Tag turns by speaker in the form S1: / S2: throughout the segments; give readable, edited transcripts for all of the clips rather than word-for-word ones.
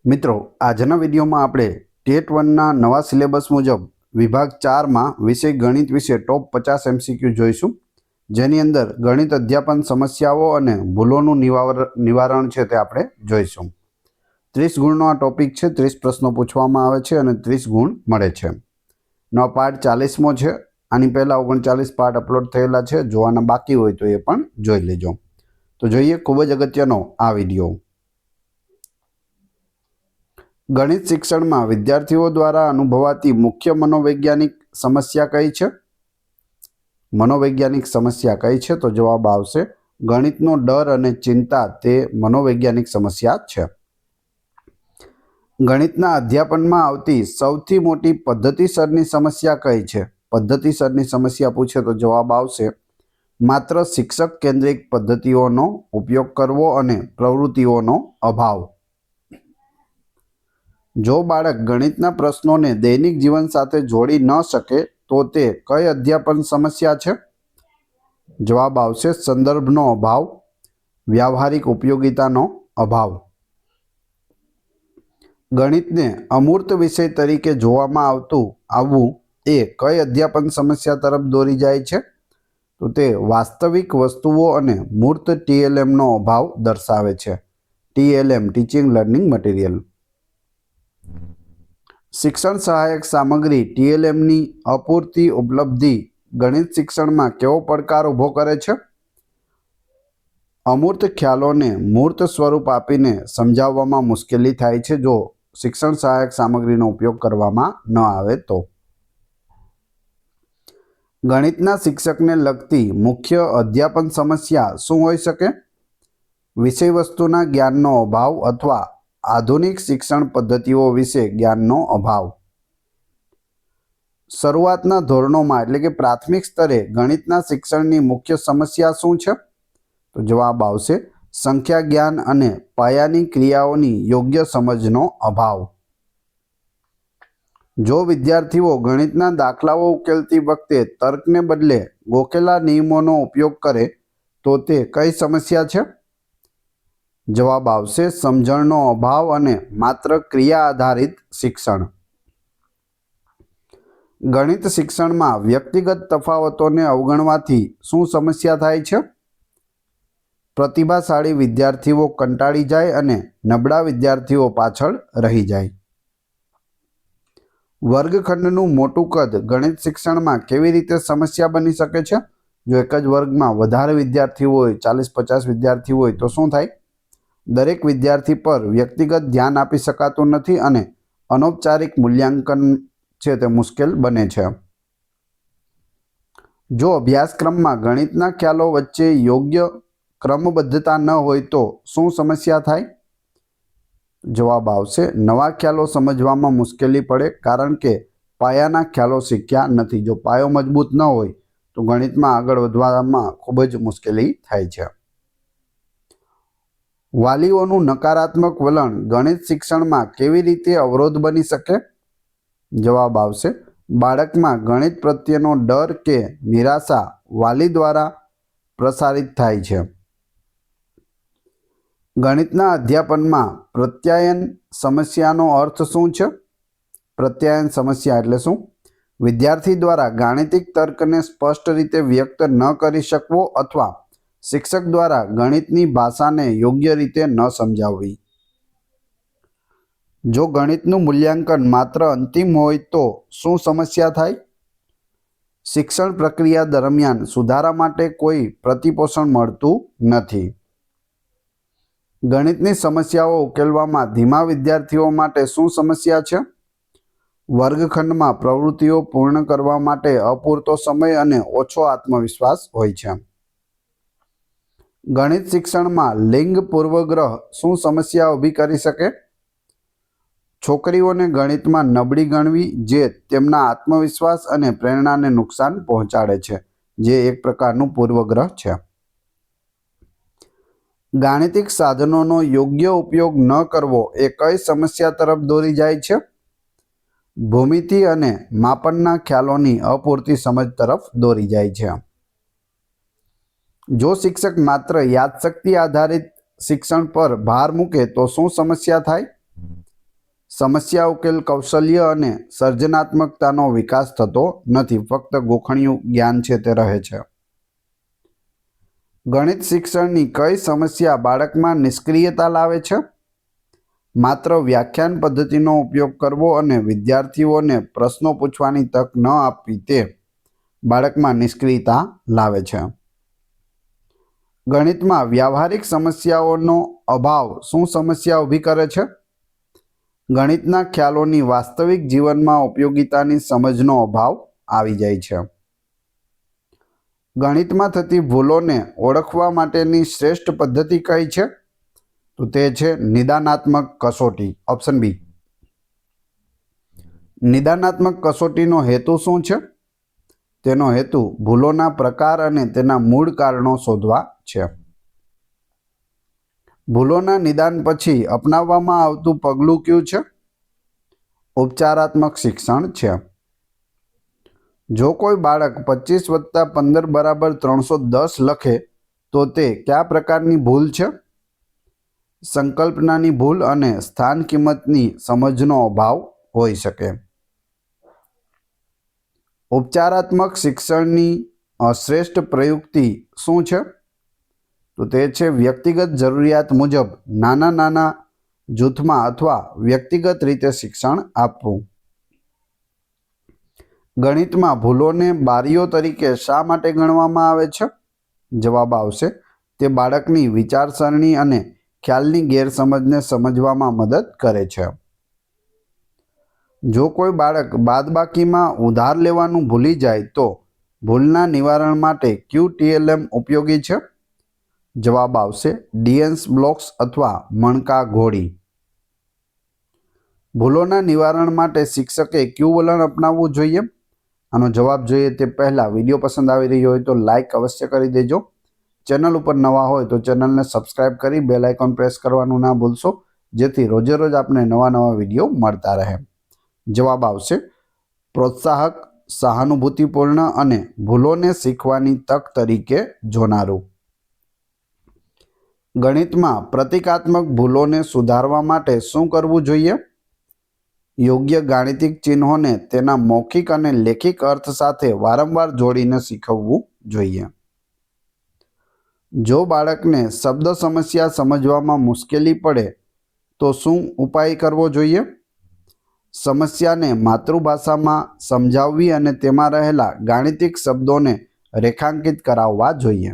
S1: મિત્રો, આજના વિડીયોમાં આપણે ટેટ 1ના નવા સિલેબસ મુજબ વિભાગ 4માં વિષય ગણિત વિશે ટોપ 50 MCQ જોઈશું, જેની અંદર ગણિત અધ્યાપન સમસ્યાઓ અને ભૂલોનું નિવારણ છે તે આપણે જોઈશું। 30 ગુણનો આ ટોપિક છે। 30 પ્રશ્નો પૂછવામાં આવે છે અને 30 ગુણ મળે છે। નો પાર્ટ 40મો છે। આની પહેલા 39 પાર્ટ અપલોડ થયેલા છે। જોવાના બાકી હોય તો એ પણ જોઈ લેજો। તો જોઈએ ખૂબ જ અગત્યનો આ વિડીયો। ગણિત શિક્ષણમાં વિદ્યાર્થીઓ દ્વારા અનુભવાતી મુખ્ય મનોવૈજ્ઞાનિક સમસ્યા કઈ છે? મનોવૈજ્ઞાનિક સમસ્યા કઈ છે? તો જવાબ આવશે ગણિતનો ડર અને ચિંતા તે મનોવૈજ્ઞાનિક સમસ્યા છે। ગણિતના અધ્યાપનમાં આવતી સૌથી મોટી પદ્ધતિસરની સમસ્યા કઈ છે? પદ્ધતિસરની સમસ્યા પૂછે તો જવાબ આવશે માત્ર શિક્ષક કેન્દ્રિત પદ્ધતિઓનો ઉપયોગ કરવો અને પ્રવૃત્તિઓનો અભાવ। જો બાળક ગણિતના પ્રશ્નોને દૈનિક જીવન સાથે જોડી ન શકે તો તે કઈ અધ્યાપન સમસ્યા છે? જવાબ આવશે સંદર્ભનો અભાવ, વ્યાવહારિક ઉપયોગિતાનો અભાવ। ગણિતને અમૂર્ત વિષય તરીકે જોવામાં આવવું એ કઈ અધ્યાપન સમસ્યા તરફ દોરી જાય છે? તો તે વાસ્તવિક વસ્તુઓ અને મૂર્ત TLMનો અભાવ દર્શાવે છે। TLM teaching learning material. શિક્ષણ સહાયક સામગ્રી TLMની અપૂરતી ઉપલબ્ધિ ગણિત શિક્ષણમાં કેવો પડકાર ઊભો કરે છે? અમૂર્ત ખ્યાલોને મૂર્ત સ્વરૂપ આપીને સમજાવવામાં મુશ્કેલી થાય છે જો શિક્ષણ સહાયક સામગ્રીનો ઉપયોગ કરવામાં ન આવે તો। ગણિતના શિક્ષકને લગતી મુખ્ય અધ્યાપન સમસ્યા શું હોઈ શકે? વિષય વસ્તુના જ્ઞાનનો અભાવ અથવા આધુનિક શિક્ષણ પદ્ધતિઓ વિશે જ્ઞાનનો અભાવ। શરૂઆતના ધોરણોમાં એટલે કે પ્રાથમિક સ્તરે ગણિતના શિક્ષણની મુખ્ય સમસ્યા શું છે? તો જવાબ આવશે સંખ્યા જ્ઞાન અને પાયાની ક્રિયાઓની યોગ્ય સમજનો અભાવ। જો વિદ્યાર્થીઓ ગણિતના દાખલાઓ ઉકેલતી વખતે તર્કને બદલે ગોખેલા નિયમોનો ઉપયોગ કરે તો તે કઈ સમસ્યા છે? જવાબ આવશે સમજણનો અભાવ અને માત્ર ક્રિયા આધારિત શિક્ષણ। ગણિત શિક્ષણમાં વ્યક્તિગત તફાવતોને અવગણવાથી શું સમસ્યા થાય છે? પ્રતિભાશાળી વિદ્યાર્થીઓ કંટાળી જાય અને નબળા વિદ્યાર્થીઓ પાછળ રહી જાય। વર્ગખંડનું મોટું કદ ગણિત શિક્ષણમાં કેવી રીતે સમસ્યા બની શકે છે? જો એક જ વર્ગમાં વધારે વિદ્યાર્થીઓ હોય, 40-50 વિદ્યાર્થીઓ હોય તો શું થાય? દરેક વિદ્યાર્થી પર વ્યક્તિગત ધ્યાન આપી શકાતું નથી અને અનૌપચારિક મૂલ્યાંકન છે તે મુશ્કેલ બને છે। જો અભ્યાસક્રમમાં ગણિતના ખ્યાલો વચ્ચે યોગ્ય ક્રમબદ્ધતા ન હોય તો શું સમસ્યા થાય? જવાબ આવશે નવા ખ્યાલો સમજવામાં મુશ્કેલી પડે કારણ કે પાયાના ખ્યાલો શીખ્યા નથી। જો પાયો મજબૂત ન હોય તો ગણિતમાં આગળ વધવામાં ખૂબ જ મુશ્કેલી થાય છે। વાલીઓનું નકારાત્મક વલણ ગણિત શિક્ષણમાં કેવી રીતે અવરોધ બની શકે? જવાબ આવશે બાળકમાં ગણિત પ્રત્યેનો ડર કે નિરાશા વાલી દ્વારા પ્રસારિત થાય છે। ગણિતના અધ્યાપનમાં પ્રત્યાયન સમસ્યાનો અર્થ શું છે? પ્રત્યાયન સમસ્યા એટલે શું? વિદ્યાર્થી દ્વારા ગાણિતિક તર્કને સ્પષ્ટ રીતે વ્યક્ત ન કરી શકવો અથવા શિક્ષક દ્વારા ગણિતની ભાષાને યોગ્ય રીતે ન સમજાવવી। જો ગણિતનું મૂલ્યાંકન માત્ર અંતિમ હોય તો શું સમસ્યા થાય? શિક્ષણ પ્રક્રિયા દરમિયાન સુધારા માટે કોઈ પ્રતિપોષણ મળતું નથી। ગણિતની સમસ્યાઓ ઉકેલવામાં ધીમા વિદ્યાર્થીઓ માટે શું સમસ્યા છે? વર્ગખંડમાં પ્રવૃત્તિઓ પૂર્ણ કરવા માટે અપૂરતો સમય અને ઓછો આત્મવિશ્વાસ હોય છે। ગણિત શિક્ષણમાં લિંગ પૂર્વગ્રહ શું સમસ્યા ઊભી કરી શકે? છોકરીઓને ગણિતમાં નબળી ગણવી જે તેમના આત્મવિશ્વાસ અને પ્રેરણાને નુકસાન પહોંચાડે છે, જે એક પ્રકારનું પૂર્વગ્રહ છે। ગાણિતિક સાધનોનો યોગ્ય ઉપયોગ ન કરવો એ કઈ સમસ્યા તરફ દોરી જાય છે? ભૂમિતિ અને માપનના ખ્યાલોની અપૂરતી સમજ તરફ દોરી જાય છે। જો શિક્ષક માત્ર યાદશક્તિ આધારિત શિક્ષણ પર ભાર મૂકે તો શું સમસ્યા થાય? સમસ્યા ઉકેલ કૌશલ્ય અને સર્જનાત્મકતાનો વિકાસ થતો નથી, ફક્ત ગોખણિયું જ્ઞાન છે તે રહે છે. ગણિત શિક્ષણની કઈ સમસ્યા બાળકમાં નિષ્ક્રિયતા લાવે છે? માત્ર વ્યાખ્યાન પદ્ધતિનો ઉપયોગ કરવો અને વિદ્યાર્થીઓને પ્રશ્નો પૂછવાની તક ન આપવી તે બાળકમાં નિષ્ક્રિયતા લાવે છે. ગણિતમાં વ્યવહારિક સમસ્યાઓનો અભાવ શું સમસ્યા ઊભી કરે છે? ગણિતના ખ્યાલોની વાસ્તવિક જીવનમાં ઉપયોગિતાની સમજનો અભાવ આવી જાય છે. ગણિતમાં થતી ભૂલોને ઓળખવા માટેની શ્રેષ્ઠ પદ્ધતિ કઈ છે? તો તે છે નિદાનાત્મક કસોટી, ઓપ્શન બી. નિદાનાત્મક કસોટીનો હેતુ શું છે? તેનો હેતુ ભૂલોના પ્રકાર અને તેના મૂળ કારણો શોધવા છે. ભૂલોના નિદાન પછી અપનાવવામાં આવતું પગલું કયું છે? ઉપચારાત્મક શિક્ષણ છે. જો કોઈ બાળક 25 + 15 = 310 લખે તો તે કયા પ્રકારની ભૂલ છે? સંકલ્પનાની ભૂલ અને સ્થાન કિંમતની સમજનો અભાવ હોઈ શકે. ઉપચારાત્મક શિક્ષણની શ્રેષ્ઠ પ્રયુક્તિ શું છે? તો તે છે વ્યક્તિગત જરૂરિયાત મુજબ નાના જૂથમાં અથવા વ્યક્તિગત રીતે શિક્ષણ આપવું. ગણિતમાં ભૂલોને બારીઓ તરીકે શા માટે ગણવામાં આવે છે? જવાબ આવશે તે બાળકની વિચારસરણી અને ખ્યાલની ગેરસમજને સમજવામાં મદદ કરે છે. જો કોઈ બાળક બાદબાકીમાં ઉધાર લેવાનું ભૂલી જાય તો ભૂલના નિવારણ માટે QTLM ઉપયોગી છે? જવાબ આવશે ડીએન્સ બ્લોક્સ અથવા મણકા ઘોડી. ભૂલોના નિવારણ માટે શિક્ષકે કયું વલણ અપનાવવું જોઈએ? આનો જવાબ જોઈએ તે પહેલાં વિડીયો પસંદ આવી રહ્યો હોય તો લાઇક અવશ્ય કરી દેજો. ચેનલ ઉપર નવા હોય તો ચેનલને સબસ્ક્રાઇબ કરી બેલ આઇકોન પ્રેસ કરવાનું ના ભૂલશો, જેથી રોજે રોજ આપણે નવા વિડીયો મળતા રહે. જવાબ આવશે પ્રોત્સાહક, સહાનુભૂતિપૂર્ણ અને ભૂલોને શીખવાની તક તરીકે જોનારું. ગણિતમાં પ્રતીકાત્મક ભૂલોને સુધારવા માટે શું કરવું જોઈએ? યોગ્ય ગાણિતિક ચિહ્નોને તેના મૌખિક અને લેખિત અર્થ સાથે વારંવાર જોડીને શીખવવું જોઈએ. જો બાળકને શબ્દ સમસ્યા સમજવામાં મુશ્કેલી પડે તો શું ઉપાય કરવો જોઈએ? સમસ્યાને માતૃભાષામાં સમજાવવી અને તેમાં રહેલા ગાણિતિક શબ્દોને રેખાંકિત કરાવવા જોઈએ.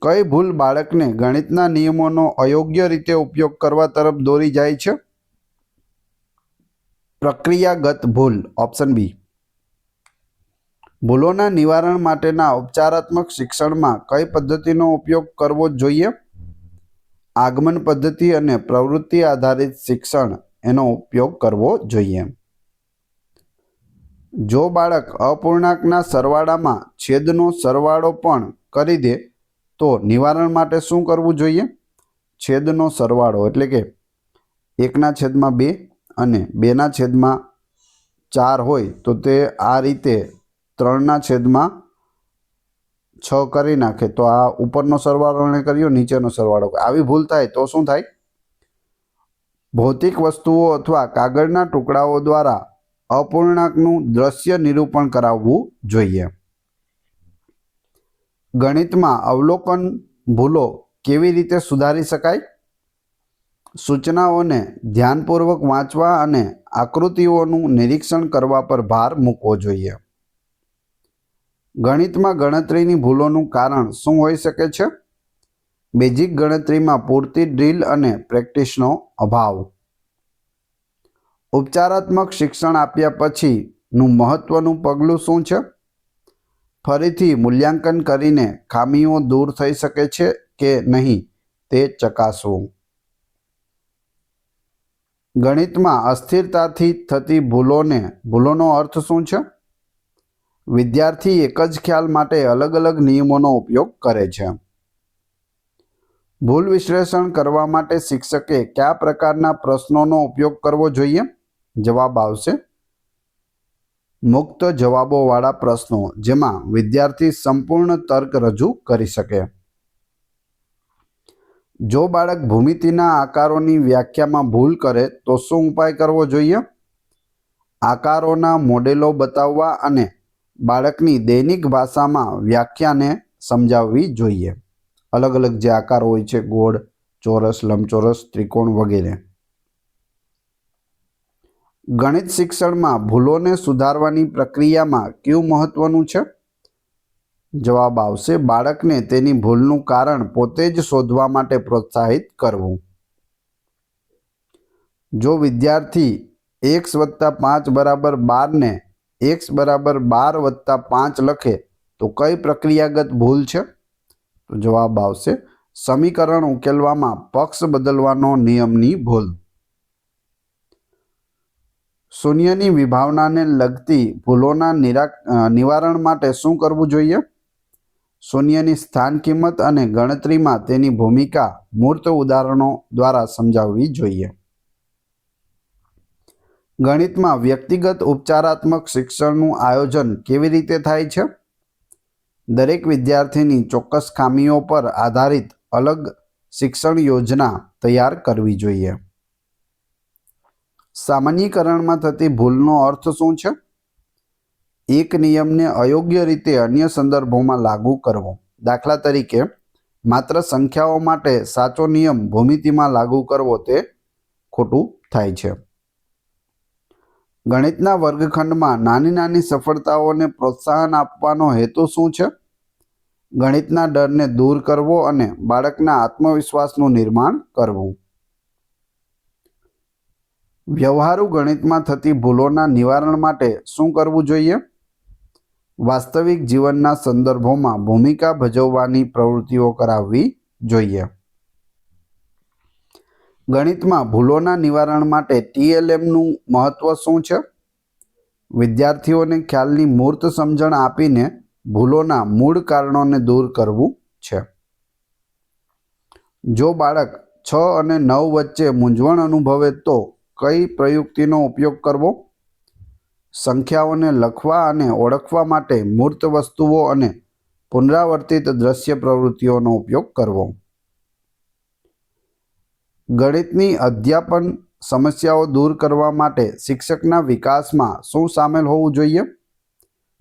S1: કઈ ભૂલ બાળકને ગણિતના નિયમોનો અયોગ્ય રીતે ઉપયોગ કરવા તરફ દોરી જાય છે? પ્રક્રિયાગત ભૂલ, ઓપ્શન બી. ભૂલોના નિવારણ માટેના ઉપચારાત્મક શિક્ષણમાં કઈ પદ્ધતિનો ઉપયોગ કરવો જોઈએ? આગમન પદ્ધતિ અને પ્રવૃત્તિ આધારિત શિક્ષણ એનો ઉપયોગ કરવો જોઈએ. જો બાળક અપૂર્ણાંકના સરવાળામાં છેદનો સરવાળો પણ કરી દે તો નિવારણ માટે શું કરવું જોઈએ? છેદનો સરવાળો એટલે કે 1/2 અને 2/4 હોય તો તે આ રીતે 3/6 કરી નાખે તો આ ઉપરનો સરવાળો એને કર્યો, નીચેનો સરવાળો. આવી ભૂલ થાય તો શું થાય? ભૌતિક વસ્તુઓ અથવા કાગળના ટુકડાઓ દ્વારા અપૂર્ણાંકનું દ્રશ્ય નિરૂપણ કરાવવું જોઈએ. ગણિતમાં અવલોકન ભૂલો કેવી રીતે સુધારી શકાય? સૂચનાઓને ધ્યાનપૂર્વક વાંચવા અને આકૃતિઓનું નિરીક્ષણ કરવા પર ભાર મૂકવો જોઈએ. ગણિતમાં ગણતરીની ભૂલોનું કારણ શું હોઈ શકે છે? બેઝિક ગણતરીમાં પૂરતી ડ્રીલ અને પ્રેક્ટિસનો અભાવ. ઉપચારાત્મક શિક્ષણ આપ્યા પછીનું મહત્વનું પગલું શું છે? ફરીથી મૂલ્યાંકન કરીને ખામીઓ દૂર થઈ શકે છે કે નહીં તે ચકાસવું. ગણિતમાં અસ્થિરતાથી થતી ભૂલોનો અર્થ શું છે? વિદ્યાર્થી એક જ ખ્યાલ માટે અલગ અલગ નિયમોનો ઉપયોગ કરે છે. ભૂલ વિશ્લેષણ કરવા માટે શિક્ષકે કયા પ્રકારના પ્રશ્નોનો ઉપયોગ કરવો જોઈએ? જવાબ આવશે મુક્ત જવાબોવાળા પ્રશ્નો, જેમાં વિદ્યાર્થી સંપૂર્ણ તર્ક રજૂ કરી શકે. જો બાળક ભૂમિતિના આકારોની વ્યાખ્યામાં ભૂલ કરે તો શું ઉપાય કરવો જોઈએ? આકારોના મોડેલો બતાવવા અને બાળકની દૈનિક ભાષામાં વ્યાખ્યાને સમજાવવી જોઈએ. અલગ અલગ જે આકારો હોય છે, ગોળ, ચોરસ, લંબચોરસ, ત્રિકોણ વગેરે. ગણિત શિક્ષણમાં ભૂલોને સુધારવાની પ્રક્રિયામાં કયું મહત્વનું છે? જવાબ આવશે બાળકને તેની ભૂલનું કારણ પોતે જ શોધવા માટે પ્રોત્સાહિત કરવું. જો વિદ્યાર્થી x + 5 = 12 ને x = 12 + 5 લખે તો કઈ પ્રક્રિયાગત ભૂલ છે? તો જવાબ આવશે સમીકરણ ઉકેલવામાં પક્ષ બદલવાનો નિયમની ભૂલ. શૂન્યની વિભાવનાને લગતી ભૂલોના નિવારણ માટે શું કરવું જોઈએ? શૂન્યની સ્થાન કિંમત અને ગણતરીમાં તેની ભૂમિકા મૂર્ત ઉદાહરણો દ્વારા સમજાવવી જોઈએ. ગણિતમાં વ્યક્તિગત ઉપચારાત્મક શિક્ષણનું આયોજન કેવી રીતે થાય છે? દરેક વિદ્યાર્થીની ચોક્કસ ખામીઓ પર આધારિત અલગ શિક્ષણ યોજના તૈયાર કરવી જોઈએ. સામાન્યીકરણમાં થતી ભૂલનો અર્થ શું છે? એક નિયમને અયોગ્ય રીતે અન્ય સંદર્ભોમાં લાગુ કરવો. દાખલા તરીકે, માત્ર સંખ્યાઓ માટે સાચો નિયમ ભૂમિતિમાં લાગુ કરવો તે ખોટું થાય છે. ગણિતના વર્ગખંડમાં નાની નાની સફળતાઓને પ્રોત્સાહન આપવાનો હેતુ શું છે? ગણિતના ડરને દૂર કરવો અને બાળકના આત્મવિશ્વાસનું નિર્માણ કરવું. વ્યવહારુ ગણિતમાં થતી ભૂલોના નિવારણ માટે શું કરવું જોઈએ? વાસ્તવિક જીવનના સંદર્ભોમાં ભૂમિકા ભજવવાની પ્રવૃત્તિઓ કરાવવી જોઈએ. ગણિતમાં ભૂલોના નિવારણ માટે TLMનું મહત્વ શું છે? વિદ્યાર્થીઓને ખ્યાલની મૂર્ત સમજણ આપીને ભૂલોના મૂળ કારણોને દૂર કરવું છે. જો બાળક 6 અને 9 વચ્ચે મૂંઝવણ અનુભવે તો કઈ પ્રયુક્તિનો ઉપયોગ કરવો? સંખ્યાઓને લખવા અને ઓળખવા માટે મૂર્ત વસ્તુઓ અને પુનરાવર્તિત દ્રશ્ય પ્રવૃત્તિઓનો ઉપયોગ કરવો. ગણિતની અધ્યાપન સમસ્યાઓ દૂર કરવા માટે શિક્ષકના વિકાસમાં શું સામેલ હોવું જોઈએ?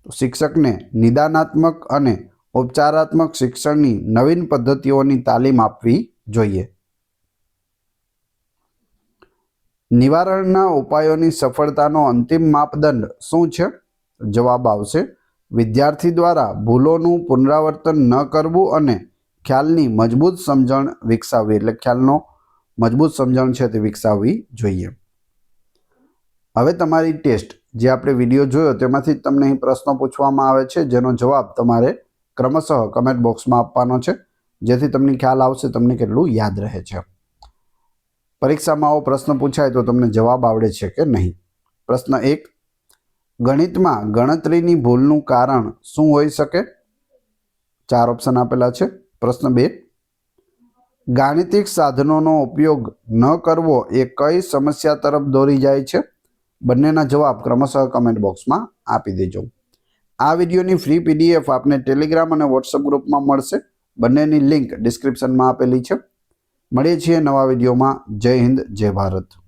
S1: શિક્ષકને નિદાનાત્મક અને ઉપચારાત્મક શિક્ષણની નવીન પદ્ધતિઓની તાલીમ આપવી જોઈએ. નિવારણના ઉપાયોની સફળતાનો અંતિમ માપદંડ શું છે? જવાબ આવશે વિદ્યાર્થી દ્વારા ભૂલોનું પુનરાવર્તન ન કરવું અને ખ્યાલની મજબૂત સમજણ વિકસાવવી. એટલે ખ્યાલનો મજબૂત સમજણ છે તે વિકસાવવી જોઈએ. હવે તમારી ટેસ્ટ જે આપણે વિડીયો જોયો તેમાંથી તમને અહીં પ્રશ્નો પૂછવામાં આવે છે, જેનો જવાબ તમારે ક્રમશઃ કમેન્ટ બોક્સમાં આપવાનો છે, જેથી તમને ખ્યાલ આવશે તમને કેટલું યાદ રહે છે. પરીક્ષામાં આવો પ્રશ્ન પૂછાય તો તમને જવાબ આવડે છે કે નહીં. પ્રશ્ન 1, ગણિતમાં ગણતરીની ભૂલનું કારણ શું હોઈ શકે? 4 ઓપ્શન આપેલા છે. પ્રશ્ન 2, ગાણિતિક સાધનોનો ઉપયોગ ન કરવો એ કઈ સમસ્યા તરફ દોરી જાય છે? બંનેના જવાબ ક્રમશઃ કમેન્ટ બોક્સમાં આપી દેજો. આ વિડીયોની ફ્રી PDF આપને ટેલિગ્રામ અને વોટ્સઅપ ગ્રુપમાં મળશે. બંનેની લિંક ડિસ્ક્રિપ્શનમાં આપેલી છે. મળીએ છીએ નવા વિડીયોમાં. જય હિન્દ, જય ભારત.